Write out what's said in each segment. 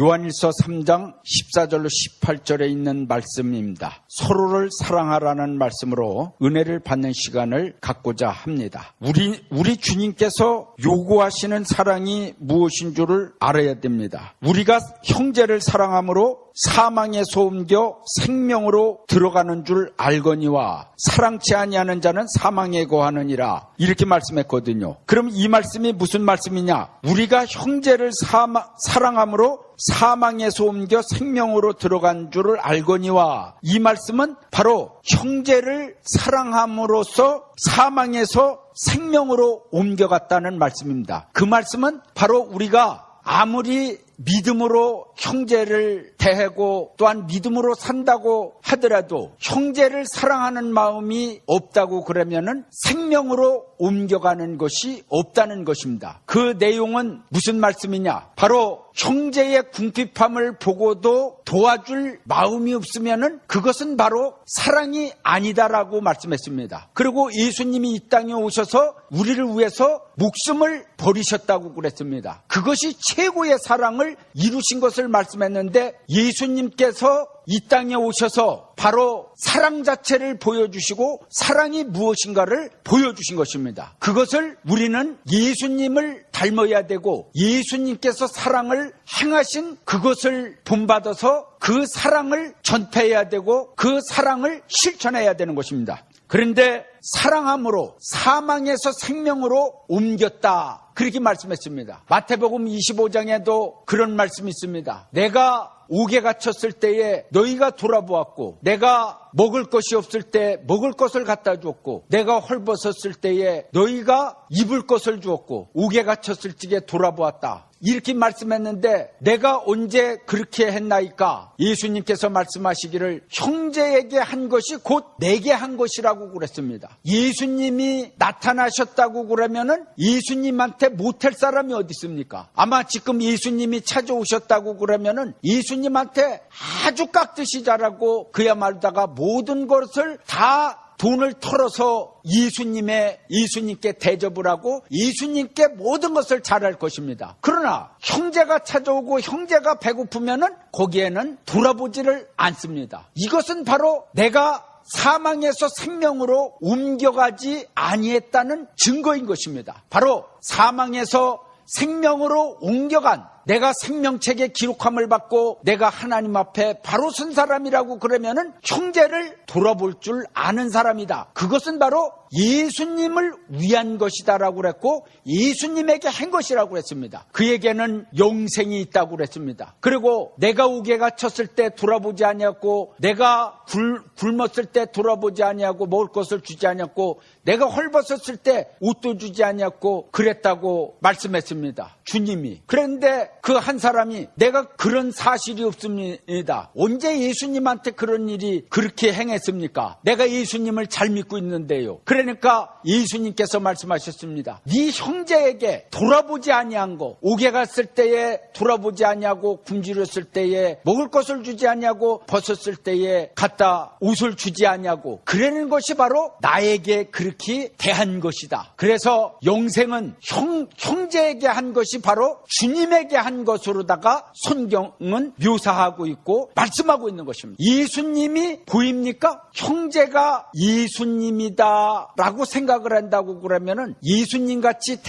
요한일서 3장 14절로 18절에 있는 말씀입니다. 서로를 사랑하라는 말씀으로 은혜를 받는 시간을 갖고자 합니다. 우리 주님께서 요구하시는 사랑이 무엇인 줄을 알아야 됩니다. 우리가 형제를 사랑함으로 사망에서 옮겨 생명으로 들어가는 줄 알거니와 사랑치 아니하는 자는 사망에 거하느니라, 이렇게 말씀했거든요. 그럼 이 말씀이 무슨 말씀이냐? 우리가 형제를 사랑함으로 사망에서 옮겨 생명으로 들어간 줄을 알거니와, 이 말씀은 바로 형제를 사랑함으로써 사망에서 생명으로 옮겨갔다는 말씀입니다. 그 말씀은 바로 우리가 아무리 믿음으로 형제를 대하고 또한 믿음으로 산다고 하더라도 형제를 사랑하는 마음이 없다고 그러면은 생명으로 옮겨가는 것이 없다는 것입니다. 그 내용은 무슨 말씀이냐? 바로 형제의 궁핍함을 보고도 도와줄 마음이 없으면은 그것은 바로 사랑이 아니다라고 말씀했습니다. 그리고 예수님이 이 땅에 오셔서 우리를 위해서 목숨을 버리셨다고 그랬습니다. 그것이 최고의 사랑을 이루신 것을 말씀했는데, 예수님께서 이 땅에 오셔서 바로 사랑 자체를 보여주시고 사랑이 무엇인가를 보여주신 것입니다. 그것을 우리는 예수님을 닮아야 되고 예수님께서 사랑을 행하신 그것을 본받아서 그 사랑을 전파해야 되고 그 사랑을 실천해야 되는 것입니다. 그런데 사랑함으로 사망에서 생명으로 옮겼다, 그렇게 말씀했습니다. 마태복음 25장에도 그런 말씀이 있습니다. 내가 옥에 갇혔을 때에 너희가 돌아보았고, 내가 먹을 것이 없을 때 먹을 것을 갖다 주었고, 내가 헐벗었을 때에 너희가 입을 것을 주었고, 옥에 갇혔을 적에 돌아보았다, 이렇게 말씀했는데 내가 언제 그렇게 했나이까? 예수님께서 말씀하시기를 형제에게 한 것이 곧 내게 한 것이라고 그랬습니다. 예수님이 나타나셨다고 그러면은 예수님한테 못할 사람이 어디 있습니까? 아마 지금 예수님이 찾아오셨다고 그러면은 예수님한테 아주 깍듯이 잘하고 그야말로다가 모든 것을 다 돈을 털어서 예수님께 대접을 하고 예수님께 모든 것을 잘할 것입니다. 그러나 형제가 찾아오고 형제가 배고프면은 거기에는 돌아보지를 않습니다. 이것은 바로 내가 사망에서 생명으로 옮겨가지 아니했다는 증거인 것입니다. 바로 사망에서 생명으로 옮겨간, 내가 생명책에 기록함을 받고 내가 하나님 앞에 바로 선 사람이라고 그러면은 형제를 돌아볼 줄 아는 사람이다. 그것은 바로 예수님을 위한 것이다라고 그랬고 예수님에게 한 것이라고 그랬습니다. 그에게는 영생이 있다고 그랬습니다. 그리고 내가 옥에 갇혔을 때 돌아보지 아니었고, 내가 굶었을 때 돌아보지 아니하고 먹을 것을 주지 아니었고, 내가 헐벗었을 때 옷도 주지 아니었고 그랬다고 말씀했습니다. 주님이. 그런데 그 한 사람이 내가 그런 사실이 없습니다. 언제 예수님한테 그런 일이 그렇게 행했습니까? 내가 예수님을 잘 믿고 있는데요. 그러니까 예수님께서 말씀하셨습니다. 네 형제에게 돌아보지 아니한 거, 옥에 갔을 때에 돌아보지 아니하고 굶주렸을 때에 먹을 것을 주지 아니하고 벗었을 때에 갖다 옷을 주지 아니하고 그러는 것이 바로 나에게 그렇게 대한 것이다. 그래서 영생은 형제에게 한 것이 바로 주님에게 한 것으로다가 성경은 묘사하고 있고 말씀하고 있는 것입니다. 예수님이 보입니까? 형제가 예수님이다 라고 생각을 한다고 그러면은, 예수님같이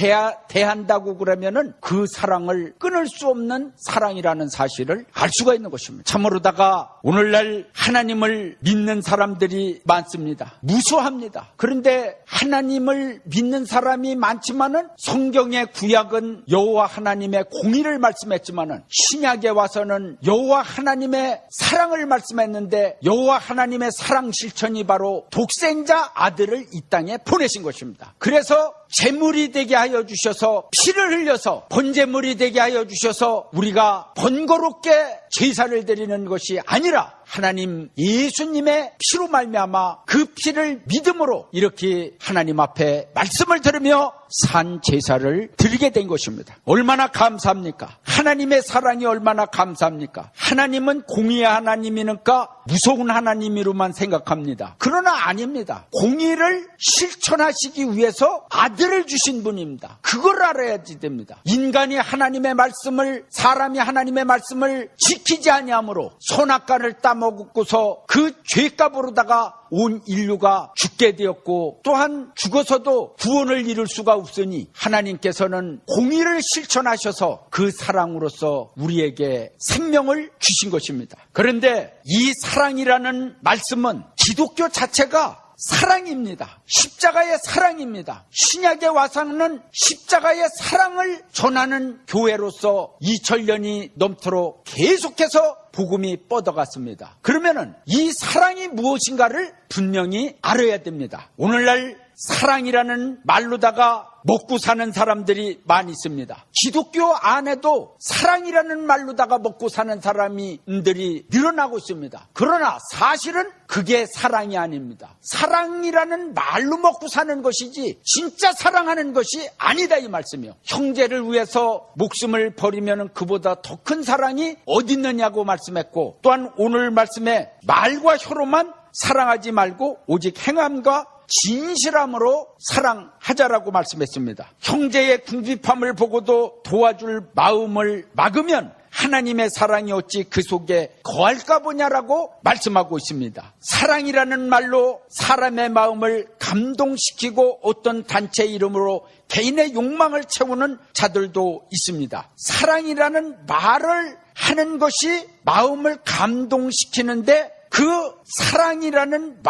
대한다고 그러면은 그 사랑을 끊을 수 없는 사랑이라는 사실을 알 수가 있는 것입니다. 참으로다가 오늘날 하나님을 믿는 사람들이 많습니다. 무수합니다. 그런데 하나님을 믿는 사람이 많지만은 성경의 구약은 여호와 하나님의 공의를 말씀했지만은 신약에 와서는 여호와 하나님의 사랑을 말씀했는데, 여호와 하나님의 사랑 실천이 바로 독생자 아들을 이 땅에 보내신 것입니다. 그래서 제물이 되게 하여 주셔서 피를 흘려서 번제물이 되게 하여 주셔서 우리가 번거롭게 제사를 드리는 것이 아니라 하나님 예수님의 피로 말미암아 그 피를 믿음으로 이렇게 하나님 앞에 말씀을 들으며 산 제사를 드리게 된 것입니다. 얼마나 감사합니까? 하나님의 사랑이 얼마나 감사합니까? 하나님은 공의의 하나님이니까 무서운 하나님으로만 생각합니다. 그러나 아닙니다. 공의를 실천하시기 위해서 아들 아들을 주신 분입니다. 그걸 알아야지 됩니다. 인간이 하나님의 말씀을, 사람이 하나님의 말씀을 지키지 아니하므로 선악과를 따먹고서 그 죄값으로다가 온 인류가 죽게 되었고, 또한 죽어서도 구원을 이룰 수가 없으니 하나님께서는 공의를 실천하셔서 그 사랑으로서 우리에게 생명을 주신 것입니다. 그런데 이 사랑이라는 말씀은 기독교 자체가 사랑입니다. 십자가의 사랑입니다. 신약의 와서는 십자가의 사랑을 전하는 교회로서 2000년이 넘도록 계속해서 복음이 뻗어갔습니다. 그러면은 이 사랑이 무엇인가를 분명히 알아야 됩니다. 오늘날 사랑이라는 말로다가 먹고 사는 사람들이 많이 있습니다. 기독교 안에도 사랑이라는 말로다가 먹고 사는 사람들이 늘어나고 있습니다. 그러나 사실은 그게 사랑이 아닙니다. 사랑이라는 말로 먹고 사는 것이지 진짜 사랑하는 것이 아니다, 이 말씀이요. 형제를 위해서 목숨을 버리면 그보다 더 큰 사랑이 어디 있느냐고 말씀했고, 또한 오늘 말씀에 말과 혀로만 사랑하지 말고 오직 행함과 진실함으로 사랑하자라고 말씀했습니다. 형제의 궁핍함을 보고도 도와줄 마음을 막으면 하나님의 사랑이 어찌 그 속에 거할까 보냐라고 말씀하고 있습니다. 사랑이라는 말로 사람의 마음을 감동시키고 어떤 단체 이름으로 개인의 욕망을 채우는 자들도 있습니다. 사랑이라는 말을 하는 것이 마음을 감동시키는데, 그 사랑이라는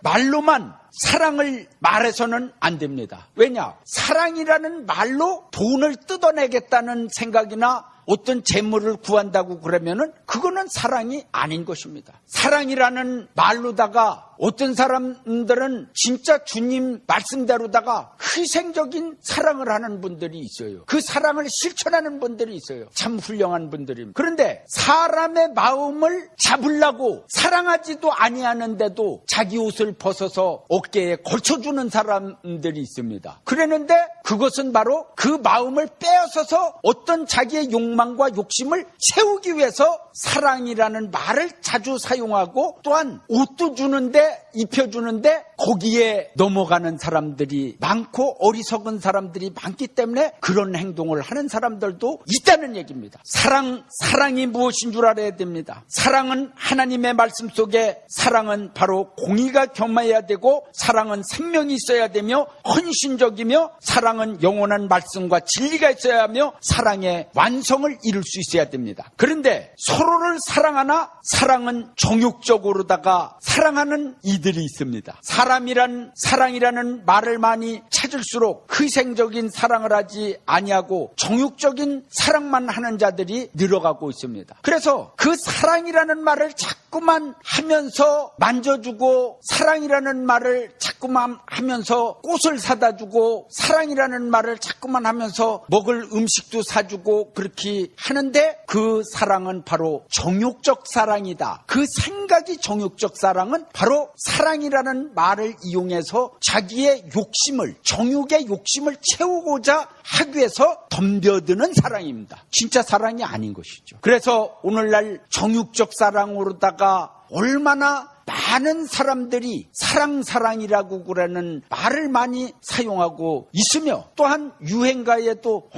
말로만 사랑을 말해서는 안 됩니다. 왜냐? 사랑이라는 말로 돈을 뜯어내겠다는 생각이나 어떤 재물을 구한다고 그러면은 그거는 사랑이 아닌 것입니다. 사랑이라는 말로다가 어떤 사람들은 진짜 주님 말씀대로다가 희생적인 사랑을 하는 분들이 있어요. 그 사랑을 실천하는 분들이 있어요. 참 훌륭한 분들입니다. 그런데 사람의 마음을 잡으려고 사랑하지도 아니하는데도 자기 옷을 벗어서 어깨에 걸쳐주는 사람들이 있습니다. 그랬는데 그것은 바로 그 마음을 빼앗아서 어떤 자기의 욕망과 욕심을 채우기 위해서 사랑이라는 말을 자주 사용하고, 또한 옷도 주는데 입혀주는데 거기에 넘어가는 사람들이 많고 어리석은 사람들이 많기 때문에 그런 행동을 하는 사람들도 있다는 얘기입니다. 사랑이 무엇인 줄 알아야 됩니다. 사랑은 하나님의 말씀 속에, 사랑은 바로 공의가 겸해야 되고, 사랑은 생명이 있어야 되며, 헌신적이며, 사랑은 영원한 말씀과 진리가 있어야 하며, 사랑의 완성을 이룰 수 있어야 됩니다. 그런데 서로를 사랑하나 사랑은 정욕적으로다가 사랑하는 이들이 있습니다. 사랑이라는 말을 많이 찾을수록 희생적인 사랑을 하지 아니하고 정욕적인 사랑만 하는 자들이 늘어가고 있습니다. 그래서 그 사랑이라는 말을 자꾸만 하면서 만져주고, 사랑이라는 말을 자꾸만 하면서 꽃을 사다 주고, 사랑이라는 말을 자꾸만 하면서 먹을 음식도 사주고 그렇게 하는데, 그 사랑은 바로 정욕적 사랑이다. 그 생각이 정욕적 사랑은 바로 사랑이라는 말을 이용해서 자기의 욕심을, 정욕의 욕심을 채우고자 하기 위해서 덤벼드는 사랑입니다. 진짜 사랑이 아닌 것이죠. 그래서 오늘날 정욕적 사랑으로다가 얼마나 많은 사람들이 사랑이라고 그러는 말을 많이 사용하고 있으며, 또한 유행가에도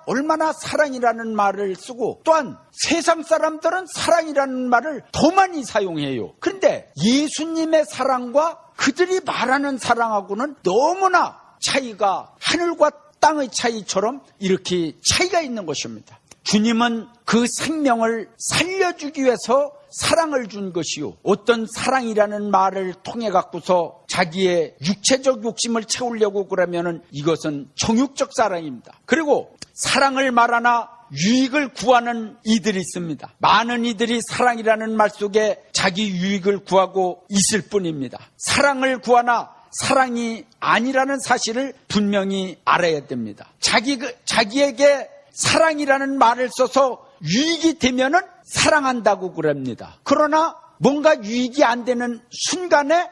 얼마나 사랑이라는 말을 쓰고, 또한 세상 사람들은 사랑이라는 말을 더 많이 사용해요. 그런데 예수님의 사랑과 그들이 말하는 사랑하고는 너무나 차이가, 하늘과 땅의 차이처럼 이렇게 차이가 있는 것입니다. 주님은 그 생명을 살려주기 위해서 사랑을 준 것이요, 어떤 사랑이라는 말을 통해 갖고서 자기의 육체적 욕심을 채우려고 그러면은 이것은 정욕적 사랑입니다. 그리고 사랑을 말하나 유익을 구하는 이들이 있습니다. 많은 이들이 사랑이라는 말 속에 자기 유익을 구하고 있을 뿐입니다. 사랑을 구하나 사랑이 아니라는 사실을 분명히 알아야 됩니다. 자기에게 사랑이라는 말을 써서 유익이 되면은 사랑한다고 그럽니다. 그러나 뭔가 유익이 안 되는 순간에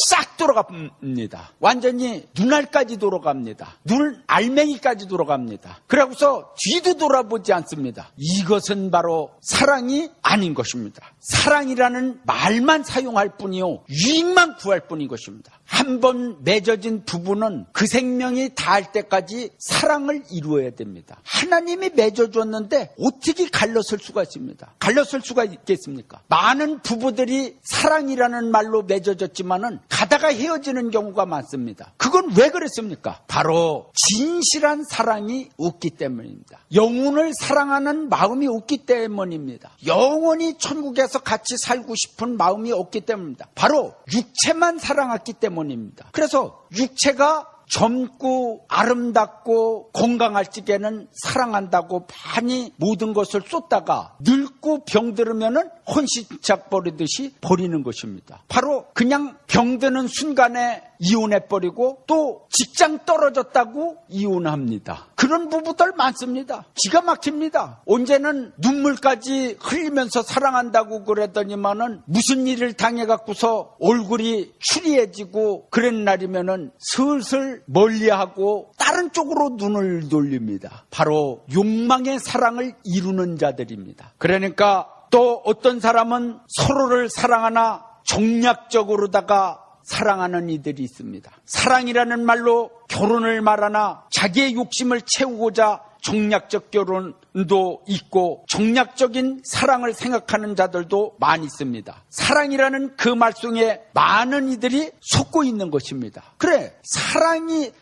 싹 돌아갑니다. 완전히 눈알까지 돌아갑니다. 눈 알맹이까지 돌아갑니다. 그러고서 뒤도 돌아보지 않습니다. 이것은 바로 사랑이 아닌 것입니다. 사랑이라는 말만 사용할 뿐이요, 유익만 구할 뿐인 것입니다. 한번 맺어진 부부는 그 생명이 닿을 때까지 사랑을 이루어야 됩니다. 하나님이 맺어줬는데 어떻게 갈라설 수가 있습니다. 갈라설 수가 있겠습니까? 많은 부부들이 사랑이라는 말로 맺어졌지만은 가다가 헤어지는 경우가 많습니다. 그건 왜 그랬습니까? 바로 진실한 사랑이 없기 때문입니다. 영혼을 사랑하는 마음이 없기 때문입니다. 영원히 천국에서 같이 살고 싶은 마음이 없기 때문입니다. 바로 육체만 사랑했기 때문입니다. 그래서 육체가 젊고 아름답고 건강할 적에는 사랑한다고 많이 모든 것을 쏟다가 늙고 병들으면은 혼신짝 버리듯이 버리는 것입니다. 바로 그냥 병드는 순간에 이혼해버리고 또 직장 떨어졌다고 이혼합니다. 그런 부부들 많습니다. 기가 막힙니다. 언제는 눈물까지 흘리면서 사랑한다고 그랬더니만은 무슨 일을 당해갖고서 얼굴이 추리해지고 그런 날이면은 슬슬 멀리하고 다른 쪽으로 눈을 돌립니다. 바로 욕망의 사랑을 이루는 자들입니다. 그러니까 또 어떤 사람은 서로를 사랑하나 정략적으로다가 사랑하는 이들이 있습니다. 사랑이라는 말로 결혼을 말하나 자기의 욕심을 채우고자 정략적 결혼도 있고 정략적인 사랑을 생각하는 자들도 많이 있습니다. 사랑이라는 그 말 속에 많은 이들이 속고 있는 것입니다. 그래,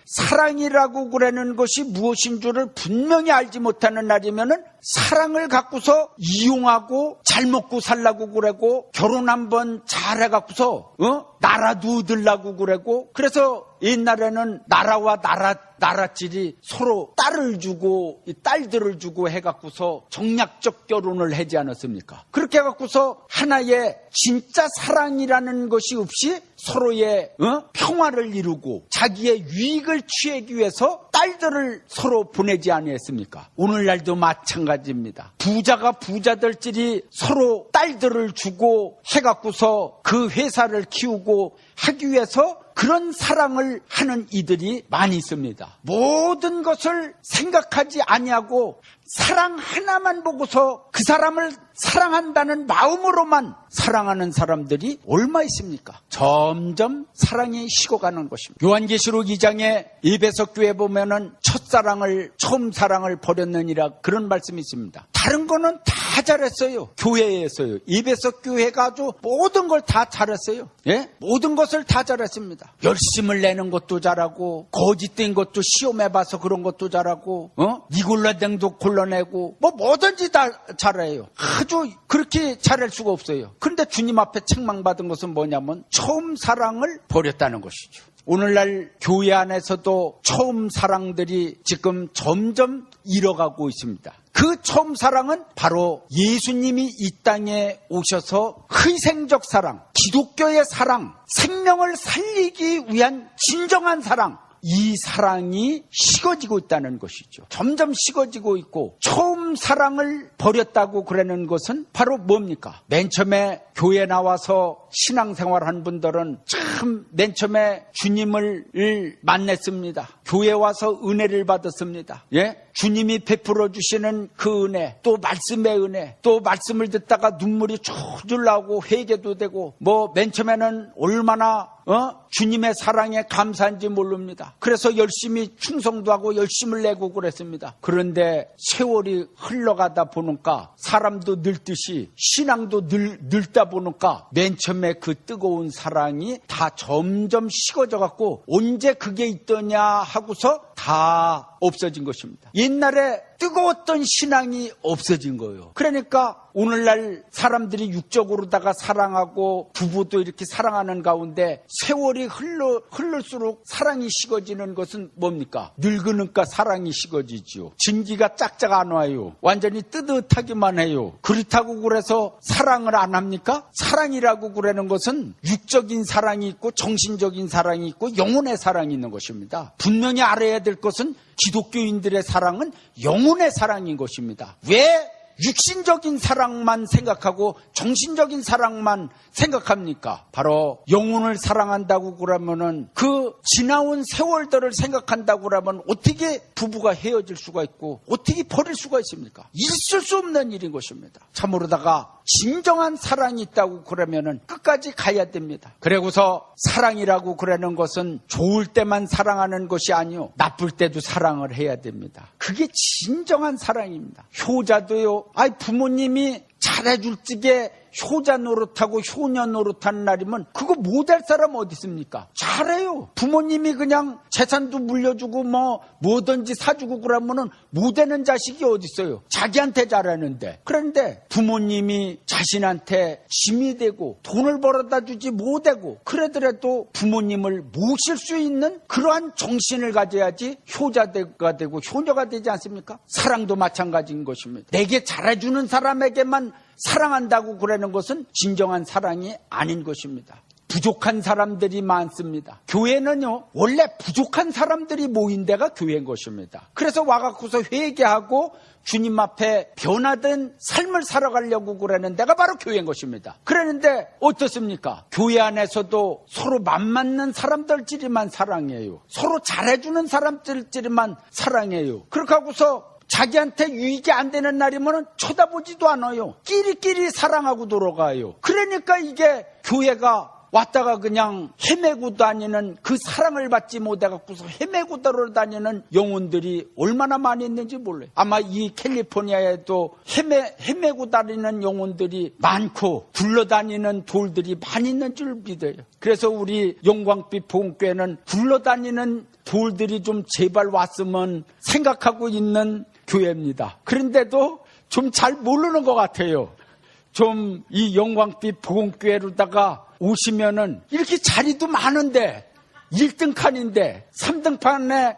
사랑이라고 그러는 것이 무엇인 줄을 분명히 알지 못하는 날이면은 사랑을 갖고서 이용하고 잘 먹고 살라고 그러고 결혼 한번 잘해갖고서 나라도 얻으려고 그러고, 그래서 옛날에는 나라와 나라끼리 서로 딸을 주고 딸들을 주고 해갖고서 정략적 결혼을 하지 않았습니까? 그렇게 해갖고서 하나의 진짜 사랑이라는 것이 없이 서로의 평화를 이루고 자기의 유익을 취하기 위해서 딸들을 서로 보내지 아니했습니까? 오늘날도 마찬가지입니다. 부자가 부자들끼리 서로 딸들을 주고 해갖고서 그 회사를 키우고 하기 위해서 그런 사랑을 하는 이들이 많이 있습니다. 모든 것을 생각하지 아니하고 사랑 하나만 보고서 그 사람을 사랑한다는 마음으로만 사랑하는 사람들이 얼마 있습니까? 점점 사랑이 식어가는 것입니다. 요한계시록 2장에 에베소 교회 보면은 처음 사랑을 버렸느니라 그런 말씀이 있습니다. 다른 거는 다 잘했어요. 교회에서요. 에베소 교회가 아주 모든 걸 다 잘했어요. 예? 모든 것을 다 잘했습니다. 열심을 내는 것도 잘하고 거짓된 것도 시험해봐서 그런 것도 잘하고 니골라댕도 골라내고 뭐든지 다 잘해요. 아주 그렇게 잘할 수가 없어요. 그런데 주님 앞에 책망받은 것은 뭐냐면 처음 사랑을 버렸다는 것이죠. 오늘날 교회 안에서도 처음 사랑들이 지금 점점 잃어가고 있습니다. 그 처음 사랑은 바로 예수님이 이 땅에 오셔서 희생적 사랑, 기독교의 사랑, 생명을 살리기 위한 진정한 사랑, 이 사랑이 식어지고 있다는 것이죠. 점점 식어지고 있고 처음 사랑을 버렸다고 그러는 것은 바로 뭡니까? 맨 처음에 교회 나와서 신앙생활한 분들은 참 맨 처음에 주님을 만났습니다. 교회 와서 은혜를 받았습니다. 예? 주님이 베풀어 주시는 그 은혜, 또 말씀의 은혜, 또 말씀을 듣다가 눈물이 줄줄 나오고 회개도 되고 맨 처음에는 얼마나 주님의 사랑에 감사한지 모릅니다. 그래서 열심히 충성도 하고 열심을 내고 그랬습니다. 그런데 세월이 흘러가다 보니까 사람도 늙듯이 신앙도 늙다 보니까 맨 처음에 그 뜨거운 사랑이 다 점점 식어져 갖고 언제 그게 있더냐 하고서 다 없어진 것입니다. 옛날에 뜨거웠던 신앙이 없어진 거예요. 그러니까 오늘날 사람들이 육적으로다가 사랑하고 부부도 이렇게 사랑하는 가운데 세월이 흐를수록 사랑이 식어지는 것은 뭡니까? 늙으니까 사랑이 식어지지요. 진기가 짝짝 안 와요. 완전히 뜨뜻하기만 해요. 그렇다고 그래서 사랑을 안 합니까? 사랑이라고 그러는 것은 육적인 사랑이 있고 정신적인 사랑이 있고 영혼의 사랑이 있는 것입니다. 분명히 알아야 될 것은 기독교인들의 사랑은 영혼의 사랑인 것입니다. 왜 육신적인 사랑만 생각하고 정신적인 사랑만 생각합니까? 바로 영혼을 사랑한다고 그러면은 그 지나온 세월들을 생각한다고 그러면 어떻게 부부가 헤어질 수가 있고 어떻게 버릴 수가 있습니까? 있을 수 없는 일인 것입니다. 참으로다가 진정한 사랑이 있다고 그러면은 끝까지 가야 됩니다. 그리고서 사랑이라고 그러는 것은 좋을 때만 사랑하는 것이 아니요, 나쁠 때도 사랑을 해야 됩니다. 그게 진정한 사랑입니다. 효자도요, 부모님이 잘해줄 적에 효자 노릇하고 효녀 노릇하는 날이면 그거 못할 사람 어디 있습니까? 잘해요. 부모님이 그냥 재산도 물려주고 뭐든지 사주고 그러면은 못되는 자식이 어디 있어요? 자기한테 잘하는데. 그런데 부모님이 자신한테 짐이 되고 돈을 벌어다 주지 못하고 그러더라도 부모님을 모실 수 있는 그러한 정신을 가져야지 효자가 되고 효녀가 되지 않습니까? 사랑도 마찬가지인 것입니다. 내게 잘해주는 사람에게만 사랑한다고 그러는 것은 진정한 사랑이 아닌 것입니다. 부족한 사람들이 많습니다. 교회는요, 원래 부족한 사람들이 모인 데가 교회인 것입니다. 그래서 와갖고서 회개하고 주님 앞에 변화된 삶을 살아가려고 그러는 데가 바로 교회인 것입니다. 그러는데 어떻습니까? 교회 안에서도 서로 맘맞는 사람들끼리만 사랑해요. 서로 잘해주는 사람들끼리만 사랑해요. 그렇게 하고서 자기한테 유익이 안 되는 날이면 쳐다보지도 않아요. 끼리끼리 사랑하고 돌아가요. 그러니까 이게 교회가 왔다가 그냥 헤매고 다니는, 그 사랑을 받지 못해갖고서 헤매고 돌아다니는 영혼들이 얼마나 많이 있는지 몰라요. 아마 이 캘리포니아에도 헤매고 다니는 영혼들이 많고 굴러다니는 돌들이 많이 있는 줄 믿어요. 그래서 우리 영광빛 복음교회는 굴러다니는 돌들이 좀 제발 왔으면 생각하고 있는 교회입니다. 그런데도 좀 잘 모르는 것 같아요. 좀 이 영광빛 복음교회로다가 오시면은 이렇게 자리도 많은데 1등칸인데 3등판에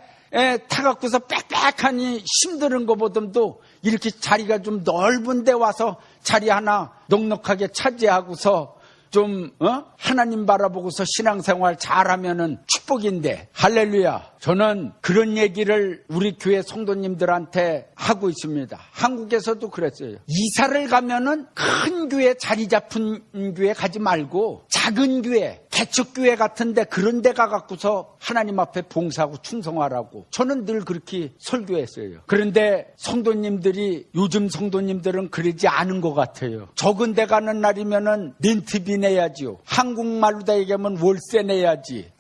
타갖고서 빽빽하니 힘드는 것보다도 이렇게 자리가 좀 넓은 데 와서 자리 하나 넉넉하게 차지하고서 좀 하나님 바라보고서 신앙생활 잘하면은 축복인데, 할렐루야. 저는 그런 얘기를 우리 교회 성도님들한테 하고 있습니다. 한국에서도 그랬어요. 이사를 가면은 큰 교회, 자리 잡은 교회 가지 말고 작은 교회, 개척교회 같은데 그런 데 가갖고서 하나님 앞에 봉사하고 충성하라고 저는 늘 그렇게 설교했어요. 그런데 성도님들이, 요즘 성도님들은 그러지 않은 것 같아요. 적은 데 가는 날이면은 렌트비 내야지요. 한국말로 다 얘기하면 월세 내야지.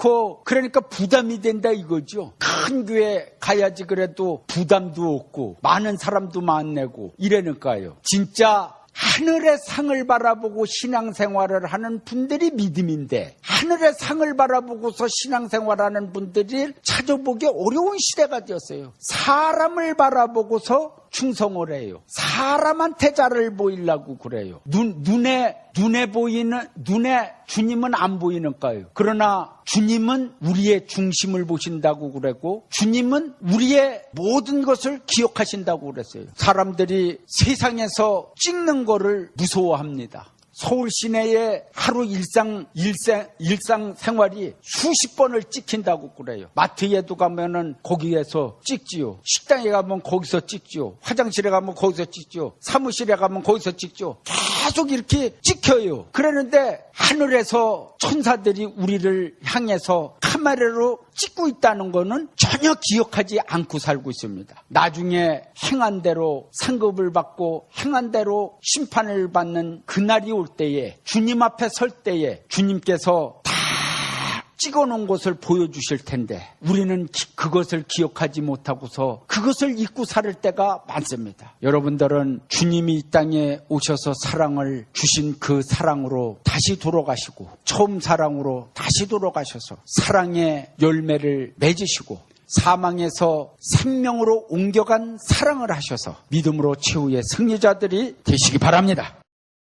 그러니까 부담이 된다 이거죠. 큰 교회 가야지 그래도 부담도 없고 많은 사람도 만나고 이러니까요. 진짜 하늘의 상을 바라보고 신앙생활을 하는 분들이 믿음인데, 하늘의 상을 바라보고서 신앙생활하는 분들이 찾아보기 어려운 시대가 되었어요. 사람을 바라보고서 충성을 해요. 사람한테 잘을 보이려고 그래요. 눈에 주님은 안 보이니까요. 그러나 주님은 우리의 중심을 보신다고 그러고 주님은 우리의 모든 것을 기억하신다고 그랬어요. 사람들이 세상에서 찍는 거를 무서워합니다. 서울 시내의 하루 일상 생활이 수십 번을 찍힌다고 그래요. 마트에도 가면은 거기에서 찍지요. 식당에 가면 거기서 찍지요. 화장실에 가면 거기서 찍지요. 사무실에 가면 거기서 찍지요. 계속 이렇게 찍혀요. 그러는데 하늘에서 천사들이 우리를 향해서 카메라로 찍고 있다는 거는 전혀 기억하지 않고 살고 있습니다. 나중에 행한 대로 상급을 받고 행한 대로 심판을 받는 그날이 올 때에, 주님 앞에 설 때에 주님께서 다 찍어놓은 것을 보여주실 텐데 우리는 그것을 기억하지 못하고서 그것을 잊고 살 때가 많습니다. 여러분들은 주님이 이 땅에 오셔서 사랑을 주신 그 사랑으로 다시 돌아가시고 처음 사랑으로 다시 돌아가셔서 사랑의 열매를 맺으시고 사망에서 생명으로 옮겨간 사랑을 하셔서 믿음으로 최후의 승리자들이 되시기 바랍니다.